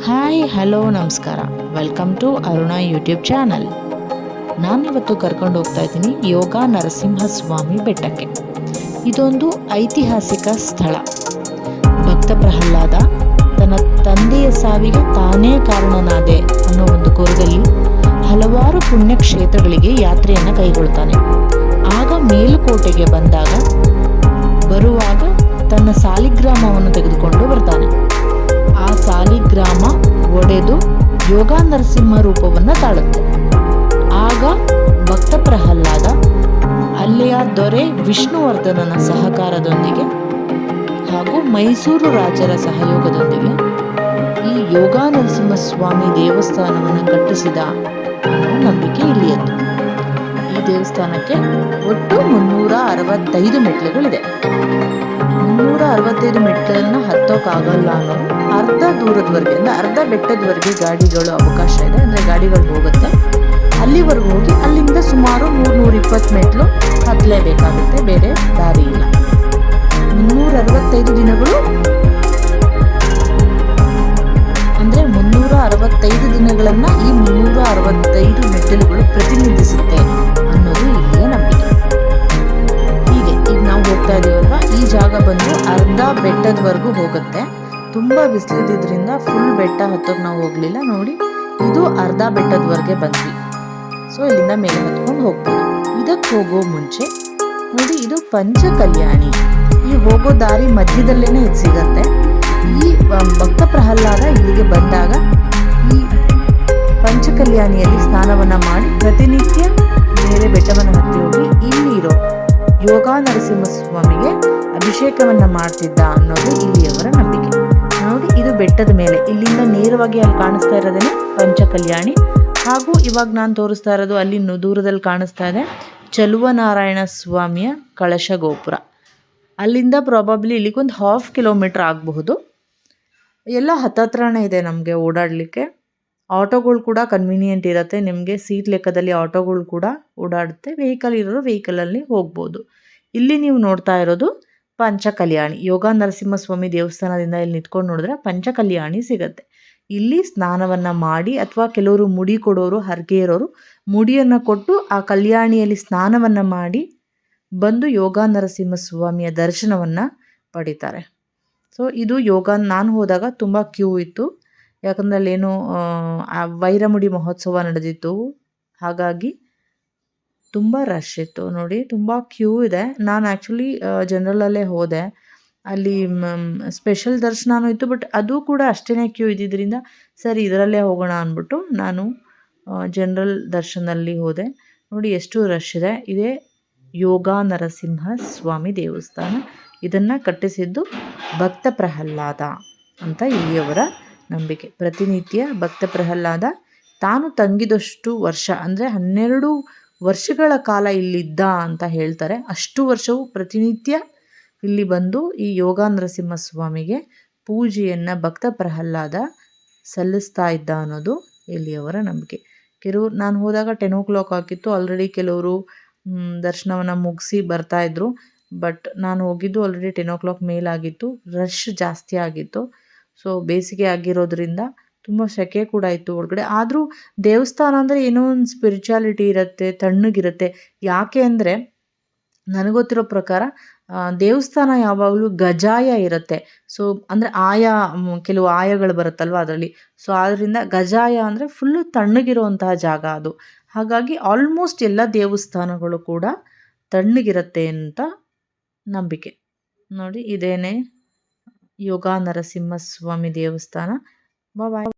Hi hello ನಮಸ್ಕಾರ. Welcome to Aruna YouTube channel. ನಾನಿವತ್ತು ಕರ್ಕೊಂಡು ಹೋಗ್ತಾ ಇದ್ದೀನಿ ಯೋಗ ನರಸಿಂಹಸ್ವಾಮಿ ಬೆಟ್ಟಕ್ಕೆ. ಇದೊಂದು ಐತಿಹಾಸಿಕ ಸ್ಥಳ. ಭಕ್ತ ಪ್ರಹ್ಲಾದ ತನ್ನ ತಂದೆಯ ಸಾವಿಗೆ ತಾನೇ ಕಾರಣನಾದೆ ಅನ್ನೋ ಒಂದು ಕೋರದಲ್ಲಿ ಹಲವಾರು ಪುಣ್ಯಕ್ಷೇತ್ರಗಳಿಗೆ ಯಾತ್ರೆಯನ್ನು ಕೈಗೊಳ್ತಾನೆ. ಆಗ ಮೇಲುಕೋಟೆಗೆ ಬರುವಾಗ ತನ್ನ ಸಾಲಿಗ್ರಾಮವನ್ನು ತೆಗೆದುಕೊಂಡು ಬರ್ತಾನೆ. ಆ ಸಾಲಿಗ್ರಾಮ ಒಡೆದು ಯೋಗ ನರಸಿಂಹ ರೂಪವನ್ನು ತಾಳುತ್ತೆ. ಆಗ ಭಕ್ತ ಪ್ರಹ್ಲಾದ ಅಲ್ಲಿಯ ದೊರೆ ವಿಷ್ಣುವರ್ಧನನ ಸಹಕಾರದೊಂದಿಗೆ ಹಾಗೂ ಮೈಸೂರು ರಾಜರ ಸಹಯೋಗದೊಂದಿಗೆ ಈ ಯೋಗ ನರಸಿಂಹಸ್ವಾಮಿ ದೇವಸ್ಥಾನವನ್ನು ಕಟ್ಟಿಸಿದ ಅನ್ನೋ ನಂಬಿಕೆ ಇಲ್ಲಿಯದ್ದು. ಈ ದೇವಸ್ಥಾನಕ್ಕೆ ಒಟ್ಟು 365 ಮೆಟ್ಲುಗಳಿದೆ. 365 ಮೆಟ್ಲನ್ನು ಹತ್ತೋಕ್ಕಾಗಲ್ಲ ಅನ್ನೋರು ಅರ್ಧ ದೂರದವರೆಗೆ, ಅಂದರೆ ಅರ್ಧ ಬೆಟ್ಟದವರೆಗೆ ಗಾಡಿಗಳು ಅವಕಾಶ ಇದೆ, ಅಂದರೆ ಗಾಡಿಗಳು ಹೋಗುತ್ತೆ. ಅಲ್ಲಿವರೆಗೂ ಹೋಗಿ ಅಲ್ಲಿಂದ ಸುಮಾರು 120 ಮೆಟ್ಲು ಹತ್ತಲೇಬೇಕಾಗುತ್ತೆ, ಬೇರೆ ದಾರಿ ಇಲ್ಲ. 365 ದಿನಗಳು ಅಂದರೆ 365 ದಿನಗಳನ್ನು ಈ 365 ಮೆಟ್ಟಿಲುಗಳು ಪ್ರತಿನಿಧಿಸುತ್ತೆ ಅನ್ನೋದು ಇಲ್ಲಿಯ ನಂಬಿಕೆ. ಹೀಗೆ ಈಗ ನಾವು ಹೋಗ್ತಾ ಇದೀವಲ್ವಾ, ಈ ಜಾಗ ಬಂದು ಅರ್ಧ ಬೆಟ್ಟದವರೆಗೂ ಹೋಗುತ್ತೆ. ತುಂಬ ಬಿಸಿಲಿದ್ರಿಂದ ಫುಲ್ ಬೆಟ್ಟ ಹತ್ತೋಕೆ ನಾವು ಹೋಗಲಿಲ್ಲ. ನೋಡಿ, ಇದು ಅರ್ಧ ಬೆಟ್ಟದವರೆಗೆ ಬಂದ್ವಿ. ಸೊ ಇಲ್ಲಿಂದ ಮೇಲೆ ಹತ್ಕೊಂಡು ಹೋಗ್ಬೋದು. ಇದಕ್ಕೆ ಹೋಗೋ ಮುಂಚೆ ನೋಡಿ, ಇದು ಪಂಚಕಲ್ಯಾಣಿ. ಈ ಹೋಗೋ ದಾರಿ ಮಧ್ಯದಲ್ಲೇನೆ ಇದು ಸಿಗತ್ತೆ. ಈ ಭಕ್ತ ಪ್ರಹ್ಲಾದ ಇಲ್ಲಿಗೆ ಬಂದಾಗ ಈ ಪಂಚಕಲ್ಯಾಣಿಯಲ್ಲಿ ಸ್ನಾನವನ್ನ ಮಾಡಿ ಪ್ರತಿನಿತ್ಯ ಮೇಲೆ ಬೆಟ್ಟವನ್ನು ಹತ್ತಿ ಹೋಗಿ ಇಲ್ಲಿರೋ ಯೋಗ ನರಸಿಂಹಸ್ವಾಮಿಗೆ ಅಭಿಷೇಕವನ್ನ ಮಾಡ್ತಿದ್ದ ಅನ್ನೋದು ಇಲ್ಲಿಯವರ ನಂಬಿಕೆ. ನೋಡಿ, ಇದು ಬೆಟ್ಟದ ಮೇಲೆ, ಇಲ್ಲಿಂದ ನೇರವಾಗಿ ಅಲ್ಲಿ ಕಾಣಿಸ್ತಾ ಇರೋದೇನೆ ಪಂಚಕಲ್ಯಾಣಿ. ಹಾಗೂ ಇವಾಗ ನಾನು ತೋರಿಸ್ತಾ ಇರೋದು ಅಲ್ಲಿ ದೂರದಲ್ಲಿ ಕಾಣಿಸ್ತಾ ಇದೆ ಚಲುವನಾರಾಯಣ ಸ್ವಾಮಿಯ ಕಳಶ ಗೋಪುರ. ಅಲ್ಲಿಂದ ಪ್ರಾಬಬ್ಲಿ ಇಲ್ಲಿಗೊಂದು 1/2 ಕಿಲೋಮೀಟರ್ ಆಗಬಹುದು. ಎಲ್ಲ ಹತ್ತತ್ರನೇ ಇದೆ ನಮಗೆ ಓಡಾಡಲಿಕ್ಕೆ. ಆಟೋಗಳು ಕೂಡ ಕನ್ವೀನಿಯೆಂಟ್ ಇರುತ್ತೆ ನಿಮಗೆ. ಸೀಟ್ ಲೆಕ್ಕದಲ್ಲಿ ಆಟೋಗಳು ಕೂಡ ಓಡಾಡುತ್ತೆ. ವೆಹಿಕಲ್ ಇರೋರು ವೆಹಿಕಲಲ್ಲಿ ಹೋಗ್ಬೋದು. ಇಲ್ಲಿ ನೀವು ನೋಡ್ತಾ ಇರೋದು ಪಂಚಕಲ್ಯಾಣಿ. ಯೋಗ ನರಸಿಂಹಸ್ವಾಮಿ ದೇವಸ್ಥಾನದಿಂದ ಇಲ್ಲಿ ನಿಂತ್ಕೊಂಡು ನೋಡಿದ್ರೆ ಪಂಚಕಲ್ಯಾಣಿ ಸಿಗುತ್ತೆ. ಇಲ್ಲಿ ಸ್ನಾನವನ್ನು ಮಾಡಿ, ಅಥವಾ ಕೆಲವರು ಮುಡಿ ಕೊಡೋರು, ಹರಕೆ ಇರೋರು ಮುಡಿಯನ್ನು ಕೊಟ್ಟು ಆ ಕಲ್ಯಾಣಿಯಲ್ಲಿ ಸ್ನಾನವನ್ನು ಮಾಡಿ ಬಂದು ಯೋಗ ನರಸಿಂಹಸ್ವಾಮಿಯ ದರ್ಶನವನ್ನು ಪಡಿತಾರೆ. ಸೊ ಇದು ನಾನು ಹೋದಾಗ ತುಂಬ ಕ್ಯೂ ಇತ್ತು. ಯಾಕಂದರೆ ಅಲ್ಲೇನೋ ವೈರಮುಡಿ ಮಹೋತ್ಸವ ನಡೆದಿತ್ತು, ಹಾಗಾಗಿ ತುಂಬ ರಶ್ ಇತ್ತು. ನೋಡಿ, ತುಂಬ ಕ್ಯೂ ಇದೆ. ನಾನು ಆ್ಯಕ್ಚುಲಿ ಜನರಲಲ್ಲೇ ಹೋದೆ. ಅಲ್ಲಿ ಸ್ಪೆಷಲ್ ದರ್ಶನವೂ ಇತ್ತು, ಬಟ್ ಅದು ಕೂಡ ಅಷ್ಟೇ ಕ್ಯೂ ಇದ್ದಿದ್ದರಿಂದ ಸರಿ ಇದರಲ್ಲೇ ಹೋಗೋಣ ಅಂದ್ಬಿಟ್ಟು ನಾನು ಜನರಲ್ ದರ್ಶನದಲ್ಲಿ ಹೋದೆ. ನೋಡಿ ಎಷ್ಟು ರಶ್ ಇದೆ. ಇದೇ ಯೋಗ ನರಸಿಂಹ ಸ್ವಾಮಿ ದೇವಸ್ಥಾನ. ಇದನ್ನು ಕಟ್ಟಿಸಿದ್ದು ಭಕ್ತ ಪ್ರಹ್ಲಾದ ಅಂತ ಇಲ್ಲಿಯವರ ನಂಬಿಕೆ. ಪ್ರತಿನಿತ್ಯ ಭಕ್ತ ಪ್ರಹ್ಲಾದ ತಾನು ತಂಗಿದಷ್ಟು ವರ್ಷ, ಅಂದರೆ 12 ವರ್ಷಗಳ ಕಾಲ ಇಲ್ಲಿದ್ದ ಅಂತ ಹೇಳ್ತಾರೆ. ಅಷ್ಟು ವರ್ಷವೂ ಪ್ರತಿನಿತ್ಯ ಇಲ್ಲಿ ಬಂದು ಈ ಯೋಗ ನರಸಿಂಹಸ್ವಾಮಿಗೆ ಪೂಜೆಯನ್ನು ಭಕ್ತ ಪ್ರಹ್ಲಾದ ಸಲ್ಲಿಸ್ತಾ ಇದ್ದ ಅನ್ನೋದು ಇಲ್ಲಿಯವರ ನಂಬಿಕೆ. ಕೆಲವರು, ನಾನು ಹೋದಾಗ 10 o'clock ಆಗಿತ್ತು. ಆಲ್ರೆಡಿ ಕೆಲವರು ದರ್ಶನವನ್ನು ಮುಗಿಸಿ ಬರ್ತಾಯಿದ್ರು. ಬಟ್ ನಾನು ಹೋಗಿದ್ದು ಆಲ್ರೆಡಿ 10 o'clock ಮೇಲಾಗಿತ್ತು. ರಶ್ ಜಾಸ್ತಿ ಆಗಿತ್ತು. ಸೊ ಬೇಸಿಗೆ ಆಗಿರೋದ್ರಿಂದ ತುಂಬ ಸೆಕೆ ಕೂಡ ಇತ್ತು ಒಳಗಡೆ. ಆದರೂ ದೇವಸ್ಥಾನ ಅಂದರೆ ಏನೋ ಒಂದು ಸ್ಪಿರಿಚುಯಾಲಿಟಿ ಇರುತ್ತೆ, ತಣ್ಣಗಿರುತ್ತೆ. ಯಾಕೆ ಅಂದರೆ ನನಗೊತ್ತಿರೋ ಪ್ರಕಾರ ದೇವಸ್ಥಾನ ಯಾವಾಗಲೂ ಗಜಾಯ ಇರುತ್ತೆ. ಸೊ ಅಂದರೆ ಕೆಲವು ಆಯಗಳು ಬರುತ್ತಲ್ವ ಅದರಲ್ಲಿ. ಸೊ ಆದ್ದರಿಂದ ಗಜಾಯ ಅಂದರೆ ಫುಲ್ಲು ತಣ್ಣಗಿರುವಂತಹ ಜಾಗ ಅದು. ಹಾಗಾಗಿ ಆಲ್ಮೋಸ್ಟ್ ಎಲ್ಲ ದೇವಸ್ಥಾನಗಳು ಕೂಡ ತಣ್ಣಗಿರುತ್ತೆ ಅಂತ ನಂಬಿಕೆ. ನೋಡಿ, ಇದೇನೆ ಯೋಗ ನರಸಿಂಹಸ್ವಾಮಿ ದೇವಸ್ಥಾನ. ಬಾಯ್.